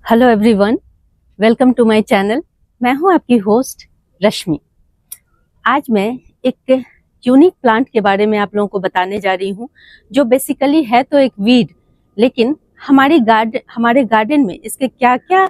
Hello everyone, welcome to my channel. मैं हूं आपकी होस्ट रश्मि। आज मैं एक यूनिक प्लांट के बारे में आप लोगों को बताने जा रही हूं, जो बेसिकली है तो एक वीड, लेकिन हमारे गार्डन में इसके क्या क्या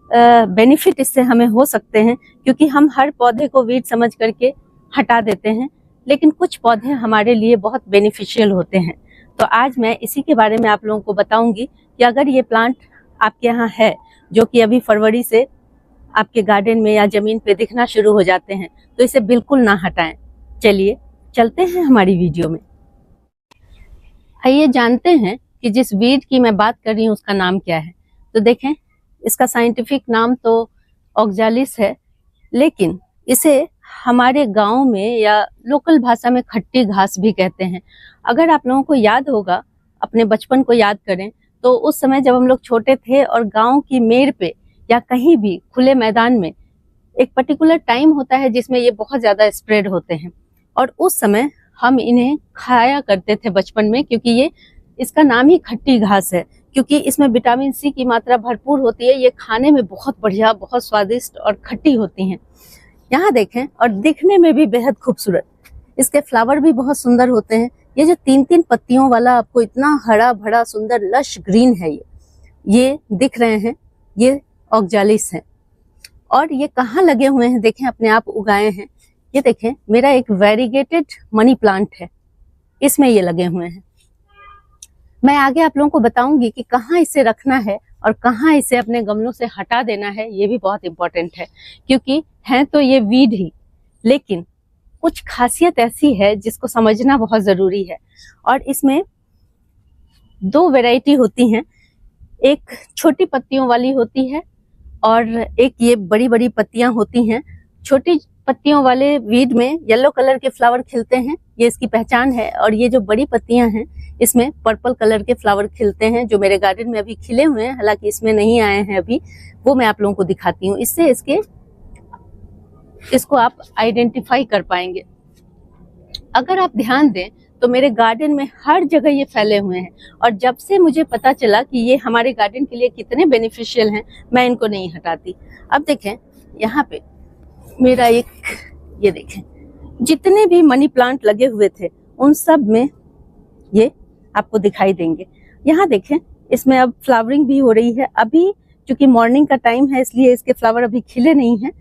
बेनिफिट इससे हमें हो सकते हैं। क्योंकि हम हर पौधे को वीड समझ करके हटा देते हैं, लेकिन कुछ पौधे हमारे लिए बहुत बेनिफिशियल होते हैं। तो आज मैं इसी के बारे में आप लोगों को बताऊंगी कि अगर ये प्लांट आपके यहाँ है, जो कि अभी फरवरी से आपके गार्डन में या जमीन पे दिखना शुरू हो जाते हैं, तो इसे बिल्कुल ना हटाएं। चलिए चलते हैं हमारी वीडियो में। आइए जानते हैं कि जिस वीड की मैं बात कर रही हूँ उसका नाम क्या है। तो देखें, इसका साइंटिफिक नाम तो ऑक्जालिस है, लेकिन इसे हमारे गांव में या लोकल भाषा में खट्टी घास भी कहते हैं। अगर आप लोगों को याद होगा, अपने बचपन को याद करें, तो उस समय जब हम लोग छोटे थे और गांव की मेड़ पे या कहीं भी खुले मैदान में एक पर्टिकुलर टाइम होता है जिसमें ये बहुत ज्यादा स्प्रेड होते हैं, और उस समय हम इन्हें खाया करते थे बचपन में, क्योंकि ये इसका नाम ही खट्टी घास है। क्योंकि इसमें विटामिन सी की मात्रा भरपूर होती है। ये खाने में बहुत बढ़िया, बहुत स्वादिष्ट और खट्टी होती हैं। यहाँ देखें, और दिखने में भी बेहद खूबसूरत। इसके फ्लावर भी बहुत सुंदर होते हैं। ये जो तीन तीन पत्तियों वाला आपको इतना हरा भरा सुंदर लश ग्रीन है, ये दिख रहे हैं, ये ऑक्जालिस है। और ये कहाँ लगे हुए हैं देखें, अपने आप उगाए हैं। ये देखें, मेरा एक वेरीगेटेड मनी प्लांट है, इसमें ये लगे हुए हैं। मैं आगे आप लोगों को बताऊंगी कि कहाँ इसे रखना है और कहाँ इसे अपने गमलों से हटा देना है। ये भी बहुत इंपॉर्टेंट है, क्योंकि हैं तो ये वीड ही, लेकिन कुछ खासियत ऐसी है जिसको समझना बहुत जरूरी है। और इसमें दो वैरायटी होती हैं, एक छोटी पत्तियों वाली होती है और एक ये बड़ी बड़ी पत्तियां होती हैं। छोटी पत्तियों वाले वीड में येलो कलर के फ्लावर खिलते हैं, ये इसकी पहचान है। और ये जो बड़ी पत्तियां हैं, इसमें पर्पल कलर के फ्लावर खिलते हैं, जो मेरे गार्डन में अभी खिले हुए हैं, हालांकि इसमें नहीं आए हैं अभी। वो मैं आप लोगों को दिखाती हूँ, इससे इसको आप आइडेंटिफाई कर पाएंगे। अगर आप ध्यान दें तो मेरे गार्डन में हर जगह ये फैले हुए हैं, और जब से मुझे पता चला कि ये हमारे गार्डन के लिए कितने बेनिफिशियल हैं, मैं इनको नहीं हटाती। अब देखें, यहाँ पे मेरा ये देखें, जितने भी मनी प्लांट लगे हुए थे उन सब में ये आपको दिखाई देंगे। यहाँ देखें, इसमें अब फ्लावरिंग भी हो रही है। अभी चूंकि मॉर्निंग का टाइम है, इसलिए इसके फ्लावर अभी खिले नहीं हैं।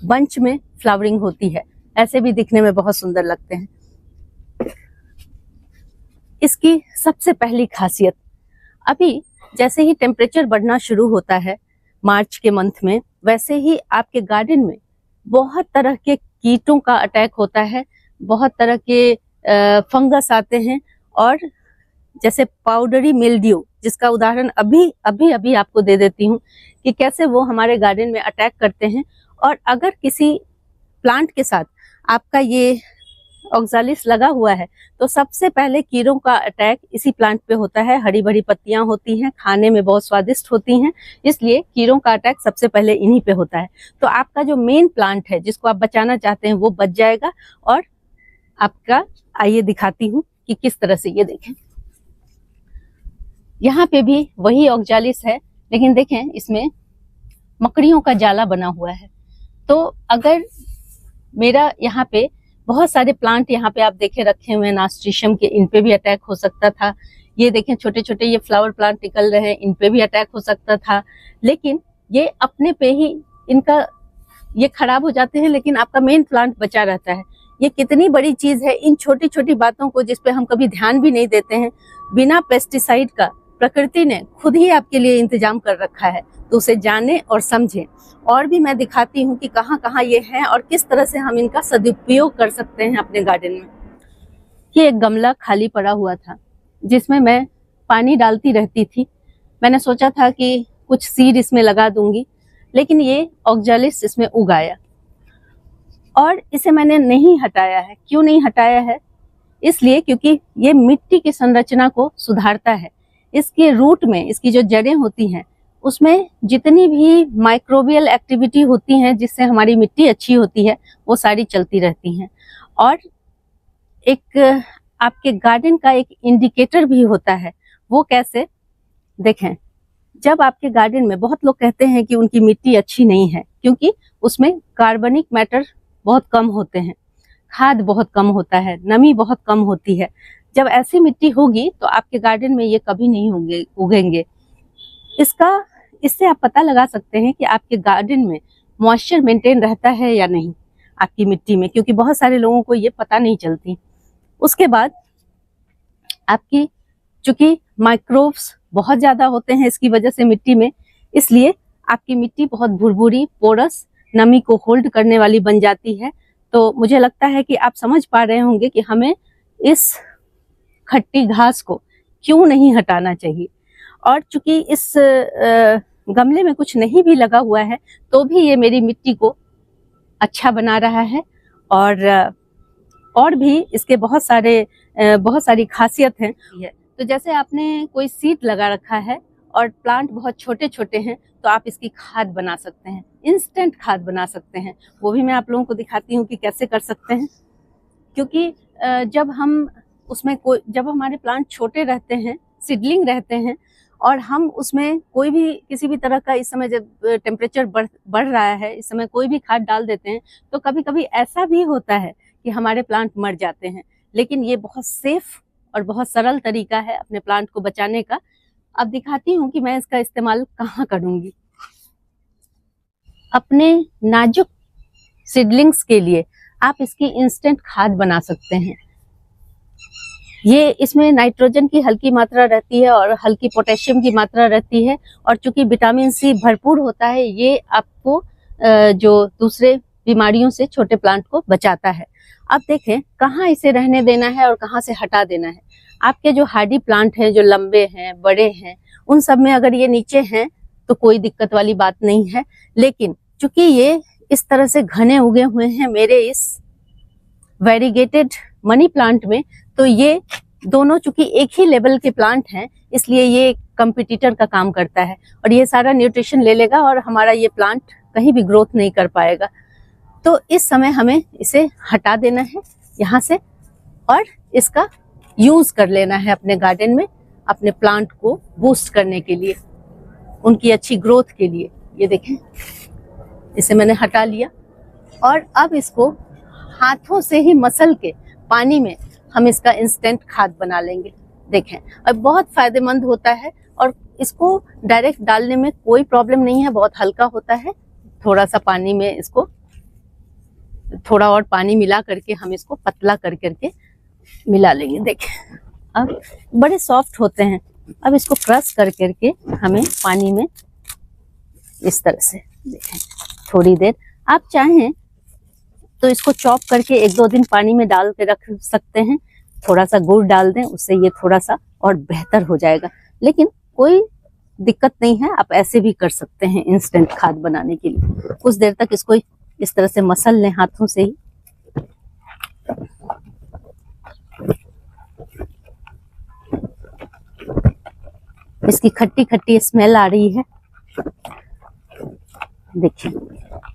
बंच में फ्लावरिंग होती है, ऐसे भी दिखने में बहुत सुंदर लगते हैं। इसकी सबसे पहली खासियत, अभी जैसे ही टेम्परेचर बढ़ना शुरू होता है मार्च के मंथ में, वैसे ही आपके गार्डन में बहुत तरह के कीटों का अटैक होता है, बहुत तरह के फंगस आते हैं। और जैसे पाउडरी मिल्ड्यू, जिसका उदाहरण अभी आपको दे देती हूँ कि कैसे वो हमारे गार्डन में अटैक करते हैं। और अगर किसी प्लांट के साथ आपका ये ऑक्जालिस लगा हुआ है, तो सबसे पहले कीड़ों का अटैक इसी प्लांट पे होता है। हरी भरी पत्तियां होती हैं, खाने में बहुत स्वादिष्ट होती हैं, इसलिए कीड़ों का अटैक सबसे पहले इन्हीं पे होता है। तो आपका जो मेन प्लांट है, जिसको आप बचाना चाहते हैं, वो बच जाएगा। और आपका, आइए दिखाती हूँ कि किस तरह से। ये देखें, यहाँ पे भी वही ऑक्जालिस है, लेकिन देखें इसमें मकड़ियों का जाला बना हुआ है। तो अगर मेरा यहाँ पे बहुत सारे प्लांट यहाँ पे आप देखे रखे हुए हैं नास्ट्रीशियम के, इन पे भी अटैक हो सकता था। ये देखें, छोटे छोटे ये फ्लावर प्लांट निकल रहे हैं, इन पे भी अटैक हो सकता था। लेकिन ये अपने पे ही इनका ये खराब हो जाते हैं, लेकिन आपका मेन प्लांट बचा रहता है। ये कितनी बड़ी चीज है, इन छोटी छोटी बातों को जिस पे हम कभी ध्यान भी नहीं देते हैं। बिना पेस्टिसाइड का प्रकृति ने खुद ही आपके लिए इंतजाम कर रखा है, तो उसे जाने और समझें। और भी मैं दिखाती हूँ कि कहाँ कहाँ ये हैं और किस तरह से हम इनका सदुपयोग कर सकते हैं अपने गार्डन में। ये एक गमला खाली पड़ा हुआ था, जिसमें मैं पानी डालती रहती थी। मैंने सोचा था कि कुछ सीड इसमें लगा दूंगी, लेकिन ये ऑक्जालिस इसमें उग आया और इसे मैंने नहीं हटाया है। क्यों नहीं हटाया है? इसलिए क्योंकि ये मिट्टी की संरचना को सुधारता है। इसके रूट में, इसकी जो जड़ें होती हैं, उसमें जितनी भी माइक्रोबियल एक्टिविटी होती हैं जिससे हमारी मिट्टी अच्छी होती है, वो सारी चलती रहती हैं। और एक आपके गार्डन का एक इंडिकेटर भी होता है। वो कैसे? देखें, जब आपके गार्डन में, बहुत लोग कहते हैं कि उनकी मिट्टी अच्छी नहीं है क्योंकि उसमें कार्बनिक मैटर बहुत कम होते हैं, खाद बहुत कम होता है, नमी बहुत कम होती है। जब ऐसी मिट्टी होगी तो आपके गार्डन में ये कभी नहीं उगेंगे। इससे आप पता लगा सकते हैं कि आपके गार्डन में मॉइस्चर मेंटेन रहता है या नहीं आपकी मिट्टी में, क्योंकि बहुत सारे लोगों को ये पता नहीं चलती। उसके बाद आपकी, चूंकि माइक्रोब्स बहुत ज्यादा होते हैं इसकी वजह से मिट्टी में, इसलिए आपकी मिट्टी बहुत भुरभुरी, पोरस, नमी को होल्ड करने वाली बन जाती है। तो मुझे लगता है कि आप समझ पा रहे होंगे कि हमें इस खट्टी घास को क्यों नहीं हटाना चाहिए। और चूंकि इस गमले में कुछ नहीं भी लगा हुआ है तो भी ये मेरी मिट्टी को अच्छा बना रहा है। और भी इसके बहुत सारी खासियत हैं। तो जैसे आपने कोई सीड लगा रखा है और प्लांट बहुत छोटे छोटे हैं तो आप इसकी खाद बना सकते हैं, इंस्टेंट खाद बना सकते हैं। वो भी मैं आप लोगों को दिखाती हूँ कि कैसे कर सकते हैं। क्योंकि जब हमारे प्लांट छोटे रहते हैं, सीडलिंग रहते हैं, और हम उसमें कोई भी किसी भी तरह का, इस समय जब टेम्परेचर बढ़ रहा है, इस समय कोई भी खाद डाल देते हैं तो कभी कभी ऐसा भी होता है कि हमारे प्लांट मर जाते हैं। लेकिन ये बहुत सेफ और बहुत सरल तरीका है अपने प्लांट को बचाने का। अब दिखाती हूँ कि मैं इसका इस्तेमाल कहाँ करूँगी। अपने नाजुक सीडलिंग्स के लिए आप इसकी इंस्टेंट खाद बना सकते हैं। इसमें नाइट्रोजन की हल्की मात्रा रहती है और हल्की पोटेशियम की मात्रा रहती है, और चूंकि विटामिन सी भरपूर होता है, ये आपको जो दूसरे बीमारियों से छोटे प्लांट को बचाता है। अब देखें कहाँ इसे रहने देना है और कहाँ से हटा देना है। आपके जो हार्डी प्लांट हैं, जो लंबे हैं, बड़े हैं, उन सब में अगर ये नीचे हैं तो कोई दिक्कत वाली बात नहीं है। लेकिन चूंकि ये इस तरह से घने उगे हुए हैं मेरे इस वेरीगेटेड मनी प्लांट में, तो ये दोनों चूंकि एक ही लेवल के प्लांट हैं, इसलिए ये कंपटीटर का काम करता है और ये सारा न्यूट्रिशन ले लेगा और हमारा ये प्लांट कहीं भी ग्रोथ नहीं कर पाएगा। तो इस समय हमें इसे हटा देना है यहाँ से और इसका यूज कर लेना है अपने गार्डन में, अपने प्लांट को बूस्ट करने के लिए, उनकी अच्छी ग्रोथ के लिए। ये देखें, इसे मैंने हटा लिया और अब इसको हाथों से ही मसल के पानी में हम इसका इंस्टेंट खाद बना लेंगे। देखें, और बहुत फायदेमंद होता है और इसको डायरेक्ट डालने में कोई प्रॉब्लम नहीं है, बहुत हल्का होता है। थोड़ा सा पानी में इसको थोड़ा और पानी मिला करके हम इसको पतला कर करके मिला लेंगे। देखें, अब बड़े सॉफ्ट होते हैं। अब इसको क्रश कर करके हमें पानी में इस तरह से, देखें, थोड़ी देर आप चाहें तो इसको चॉप करके 1-2 दिन पानी में डाल के रख सकते हैं। थोड़ा सा गुड़ डाल दें, उससे ये थोड़ा सा और बेहतर हो जाएगा। लेकिन कोई दिक्कत नहीं है, आप ऐसे भी कर सकते हैं इंस्टेंट खाद बनाने के लिए। कुछ देर तक इसको इस तरह से मसल लें हाथों से ही। इसकी खट्टी खट्टी स्मेल आ रही है। देखिए,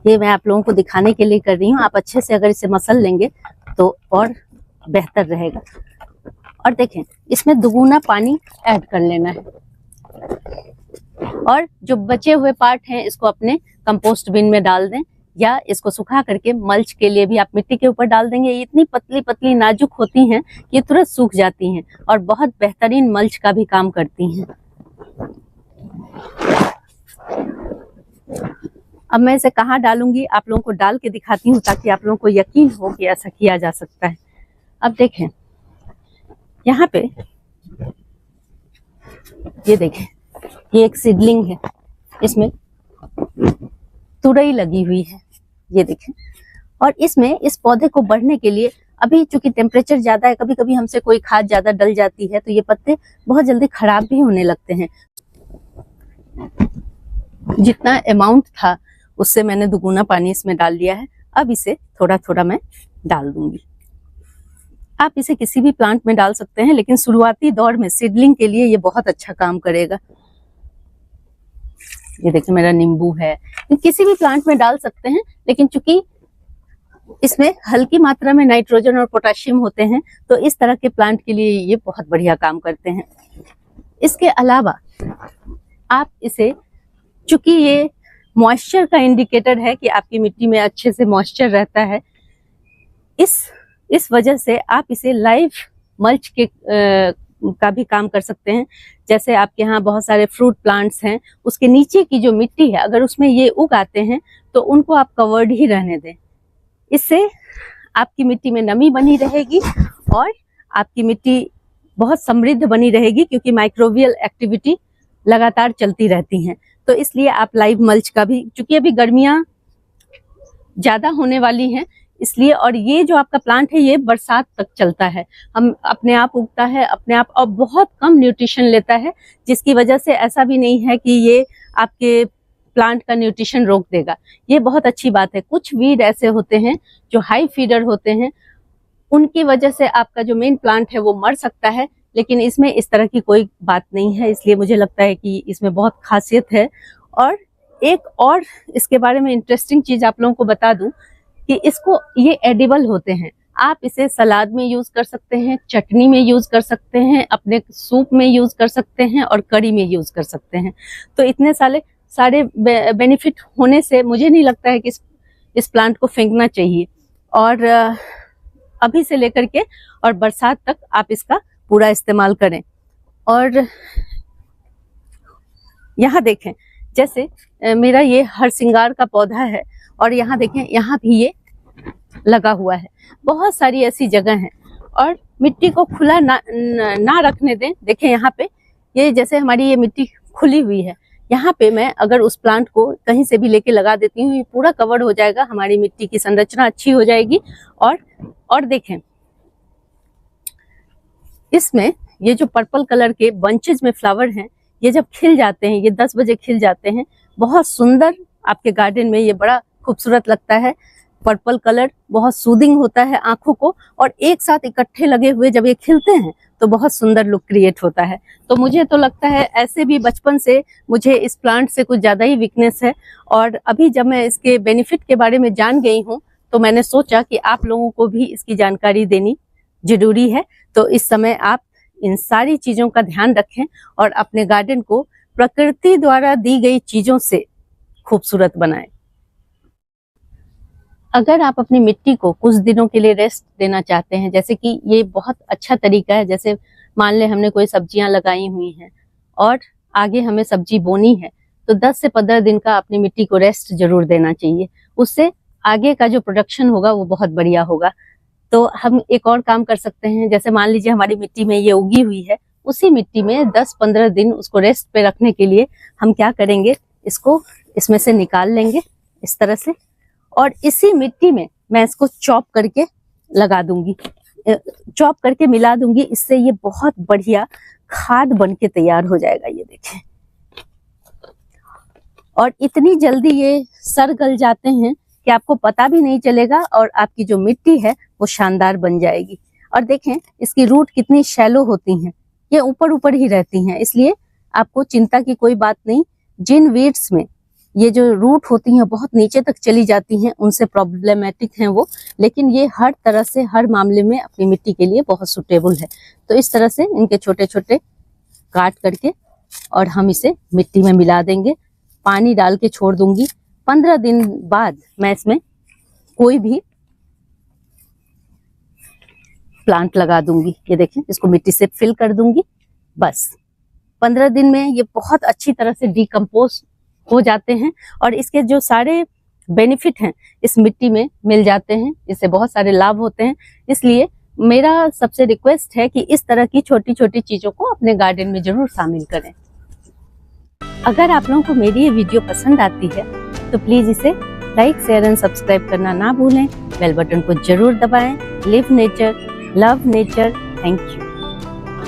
ये मैं आप लोगों को दिखाने के लिए कर रही हूँ। आप अच्छे से अगर इसे मसल लेंगे तो और बेहतर रहेगा। और देखें, इसमें दुगुना पानी ऐड कर लेना है और जो बचे हुए पार्ट हैं इसको अपने कंपोस्ट बिन में डाल दें, या इसको सुखा करके मल्च के लिए भी आप मिट्टी के ऊपर डाल देंगे। ये इतनी पतली पतली नाजुक होती हैं कि ये तुरंत सूख जाती हैं और बहुत बेहतरीन मल्च का भी काम करती हैं। अब मैं इसे कहाँ डालूंगी, आप लोगों को डाल के दिखाती हूँ ताकि आप लोगों को यकीन हो कि ऐसा किया जा सकता है। अब देखें, यहाँ पे ये देखें, ये एक सीडलिंग है, इसमें तुरई लगी हुई है। ये देखें, और इसमें इस पौधे को बढ़ने के लिए अभी चूंकि टेम्परेचर ज्यादा है, कभी कभी हमसे कोई खाद ज्यादा डल जाती है तो ये पत्ते बहुत जल्दी खराब भी होने लगते हैं। जितना अमाउंट था उससे मैंने दुगुना पानी इसमें डाल लिया है। अब इसे थोड़ा थोड़ा मैं डाल दूंगी। आप इसे किसी भी प्लांट में डाल सकते हैं, लेकिन शुरुआती दौर में सीडलिंग के लिए ये बहुत अच्छा काम करेगा। ये देखिए, मेरा नींबू है, किसी भी प्लांट में डाल सकते हैं, लेकिन चूंकि इसमें हल्की मात्रा में नाइट्रोजन और पोटेशियम होते हैं तो इस तरह के प्लांट के लिए ये बहुत बढ़िया काम करते हैं। इसके अलावा आप इसे, चूंकि ये मॉइस्चर का इंडिकेटर है कि आपकी मिट्टी में अच्छे से मॉइस्चर रहता है, इस वजह से आप इसे लाइव मल्च के का भी काम कर सकते हैं। जैसे आपके यहाँ बहुत सारे फ्रूट प्लांट्स हैं, उसके नीचे की जो मिट्टी है अगर उसमें ये उग आते हैं तो उनको आप कवर्ड ही रहने दें। इससे आपकी मिट्टी में नमी बनी रहेगी और आपकी मिट्टी बहुत समृद्ध बनी रहेगी, क्योंकि माइक्रोबियल एक्टिविटी लगातार चलती रहती हैं। तो इसलिए आप लाइव मल्च का भी, चूंकि अभी गर्मियां ज्यादा होने वाली हैं इसलिए, और ये जो आपका प्लांट है ये बरसात तक चलता है, हम अपने आप उगता है अपने आप, और बहुत कम न्यूट्रिशन लेता है, जिसकी वजह से ऐसा भी नहीं है कि ये आपके प्लांट का न्यूट्रिशन रोक देगा। ये बहुत अच्छी बात है। कुछ वीड ऐसे होते हैं जो हाई फीडर होते हैं, उनकी वजह से आपका जो मेन प्लांट है वो मर सकता है, लेकिन इसमें इस तरह की कोई बात नहीं है। इसलिए मुझे लगता है कि इसमें बहुत खासियत है। और एक और इसके बारे में इंटरेस्टिंग चीज आप लोगों को बता दूं कि इसको, ये एडिबल होते हैं। आप इसे सलाद में यूज कर सकते हैं, चटनी में यूज कर सकते हैं, अपने सूप में यूज कर सकते हैं और करी में यूज कर सकते हैं। तो इतने सारे बेनिफिट होने से मुझे नहीं लगता है कि इस प्लांट को फेंकना चाहिए। और अभी से लेकर के और बरसात तक आप इसका पूरा इस्तेमाल करें। और यहाँ देखें, जैसे मेरा ये हरसिंगार का पौधा है और यहाँ देखें, यहाँ भी ये लगा हुआ है। बहुत सारी ऐसी जगह हैं और मिट्टी को खुला ना रखने दें। देखें यहाँ पे, ये जैसे हमारी ये मिट्टी खुली हुई है, यहाँ पे मैं अगर उस प्लांट को कहीं से भी लेके लगा देती हूँ, ये पूरा कवर हो जाएगा, हमारी मिट्टी की संरचना अच्छी हो जाएगी। और देखें, इसमें ये जो पर्पल कलर के बंचेज में फ्लावर हैं, ये जब खिल जाते हैं, ये 10 बजे खिल जाते हैं, बहुत सुंदर आपके गार्डन में ये बड़ा खूबसूरत लगता है। पर्पल कलर बहुत सूदिंग होता है आंखों को, और एक साथ इकट्ठे लगे हुए जब ये खिलते हैं तो बहुत सुंदर लुक क्रिएट होता है। तो मुझे तो लगता है ऐसे भी बचपन से मुझे इस प्लांट से कुछ ज्यादा ही वीकनेस है, और अभी जब मैं इसके बेनिफिट के बारे में जान गई हूँ तो मैंने सोचा कि आप लोगों को भी इसकी जानकारी देनी जरूरी है। तो इस समय आप इन सारी चीजों का ध्यान रखें और अपने गार्डन को प्रकृति द्वारा दी गई चीजों से खूबसूरत बनाएं। अगर आप अपनी मिट्टी को कुछ दिनों के लिए रेस्ट देना चाहते हैं, जैसे कि ये बहुत अच्छा तरीका है, जैसे मान ले हमने कोई सब्जियां लगाई हुई हैं और आगे हमें सब्जी बोनी है, तो 10 से 15 दिन का अपनी मिट्टी को रेस्ट जरूर देना चाहिए। उससे आगे का जो प्रोडक्शन होगा वो बहुत बढ़िया होगा। तो हम एक और काम कर सकते हैं, जैसे मान लीजिए हमारी मिट्टी में ये उगी हुई है, उसी मिट्टी में 10-15 दिन उसको रेस्ट पे रखने के लिए हम क्या करेंगे, इसको इसमें से निकाल लेंगे इस तरह से, और इसी मिट्टी में मैं इसको चॉप करके लगा दूंगी, चॉप करके मिला दूंगी। इससे ये बहुत बढ़िया खाद बन के तैयार हो जाएगा। ये देखें, और इतनी जल्दी ये सर गल जाते हैं कि आपको पता भी नहीं चलेगा, और आपकी जो मिट्टी है वो शानदार बन जाएगी। और देखें इसकी रूट कितनी शैलो होती हैं, ये ऊपर ऊपर ही रहती हैं, इसलिए आपको चिंता की कोई बात नहीं। जिन वीड्स में ये जो रूट होती हैं बहुत नीचे तक चली जाती हैं, उनसे प्रॉब्लमेटिक हैं वो, लेकिन ये हर तरह से हर मामले में अपनी मिट्टी के लिए बहुत सुटेबल है। तो इस तरह से इनके छोटे छोटे काट करके और हम इसे मिट्टी में मिला देंगे, पानी डाल के छोड़ दूंगी। 15 दिन बाद मैं इसमें कोई भी प्लांट लगा दूंगी। ये देखें, इसको मिट्टी से फिल कर दूंगी। बस 15 दिन में ये बहुत अच्छी तरह से डिकम्पोज हो जाते हैं और इसके जो सारे बेनिफिट हैं इस मिट्टी में मिल जाते हैं। इससे बहुत सारे लाभ होते हैं। इसलिए मेरा सबसे रिक्वेस्ट है कि इस तरह की छोटी छोटी चीजों को अपने गार्डन में जरूर शामिल करें। अगर आप लोगों को मेरी ये वीडियो पसंद आती है तो प्लीज इसे लाइक, शेयर एंड सब्सक्राइब करना ना भूलें। बेल बटन को जरूर दबाएं। Live nature, love nature. Thank you.